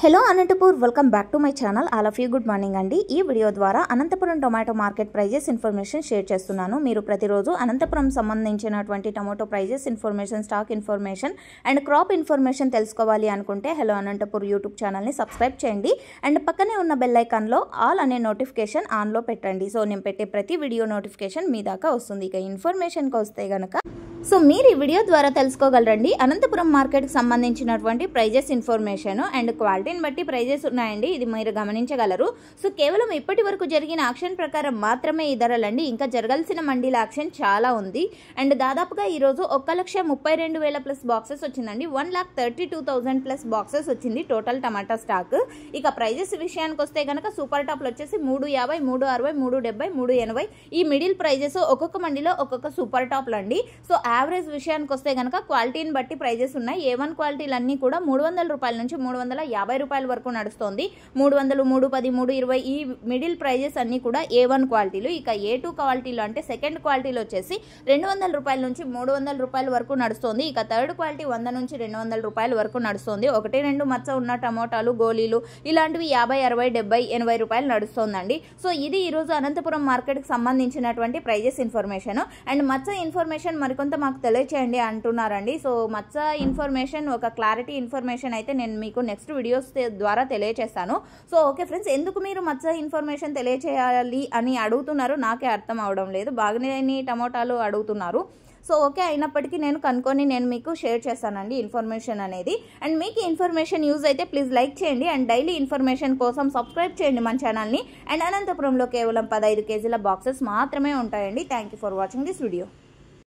Hello Anantapur welcome back to my channel. All of you good morning అండి. ఈ video ద్వారా Anantapuram tomato market prices information share చేస్తున్నాను. మీరు ప్రతిరోజు అనంతపురం సంబంధించినటువంటి tomato prices information, stock information and crop information తెలుసుకోవాలి అనుకుంటే హలో అనంతపూర్ యూట్యూబ్ ఛానల్ని సబ్స్క్రైబ్ చేయండి అండ్ పక్కనే ఉన్న బెల్ ఐకాన్లో ఆల్ అనే నోటిఫికేషన్ ఆన్లో పెట్టండి. సో నేను పెట్టే ప్రతి వీడియో నోటిఫికేషన్ మీ దాకా వస్తుంది. ఇక ఇన్ఫర్మేషన్కి వస్తే కనుక మీరు ఈ వీడియో ద్వారా తెలుసుకోగలరండి అనంతపురం మార్కెట్కి సంబంధించినటువంటి ప్రైజెస్ ఇన్ఫర్మేషన్ అండ్ క్వాలిటీని బట్టి ప్రైజెస్ ఉన్నాయండి. ఇది మీరు గమనించగలరు. సో కేవలం ఇప్పటి వరకు జరిగిన యాక్షన్ ప్రకారం మాత్రమే ఈ ధరలండి. ఇంకా జరగాల్సిన మండీల యాక్షన్ చాలా ఉంది. అండ్ దాదాపుగా ఈరోజు 1,32,000 ప్లస్ బాక్సెస్ వచ్చిందండి. 1,32,000 ప్లస్ బాక్సెస్ వచ్చింది టోటల్ టమాటా స్టాక్. ఇక ప్రైజెస్ విషయానికి వస్తే కనుక సూపర్ టాప్లు వచ్చేసి 350, 360, 370, 380 ఈ మిడిల్ ప్రైజెస్ ఒక్కొక్క మండీలో ఒక్కొక్క సూపర్ టాప్లు అండి. సో యావరేజ్ విషయానికి వస్తే కనుక క్వాలిటీని బట్టి ప్రైజెస్ ఉన్నాయి. A1 క్వాలిటీలన్నీ కూడా 300 రూపాయల నుంచి 350 రూపాయల వరకు నడుస్తుంది. 300, 310, 320 ఈ మిడిల్ ప్రైజెస్ అన్ని కూడా A1 క్వాలిటీలు. ఇక A2 క్వాలిటీలు అంటే సెకండ్ క్వాలిటీలు వచ్చేసి 200 రూపాయల నుంచి 300 రూపాయల వరకు నడుస్తుంది. ఇక థర్డ్ క్వాలిటీ 100 నుంచి 200 రూపాయల వరకు నడుస్తుంది. 1-2 మచ్చ ఉన్న టమోటాలు, గోలీలు ఇలాంటివి 50, 60, 70, 80 రూపాయలు నడుస్తుందండి. సో ఇది ఈరోజు అనంతపురం మార్కెట్కి సంబంధించినటువంటి ప్రైజెస్ ఇన్ఫర్మేషన్. అండ్ మచ్చ ఇన్ఫర్మేషన్ మరికొంత మాకు తెలియచేయండి అంటున్నారండి. సో మచ్చ ఇన్ఫర్మేషన్ ఒక క్లారిటీ ఇన్ఫర్మేషన్ అయితే నేను మీకు నెక్స్ట్ వీడియోస్ ద్వారా తెలియచేస్తాను. సో ఓకే ఫ్రెండ్స్, ఎందుకు మీరు మచ్చ ఇన్ఫర్మేషన్ తెలియచేయాలి అని అడుగుతున్నారు నాకే అర్థం అవడం లేదు. బాగానే టమోటాలు అడుగుతున్నారు. సో ఓకే, అయినప్పటికీ నేను కనుక్కొని నేను మీకు షేర్ చేస్తానండి ఇన్ఫర్మేషన్ అనేది. అండ్ మీకు ఇన్ఫర్మేషన్ యూజ్ అయితే ప్లీజ్ లైక్ చేయండి అండ్ డైలీ ఇన్ఫర్మేషన్ కోసం సబ్స్క్రైబ్ చేయండి మన ఛానల్ని. అండ్ అనంతపురంలో కేవలం 15 కేజీల బాక్సెస్ మాత్రమే ఉంటాయండి. Thank you for watching this video.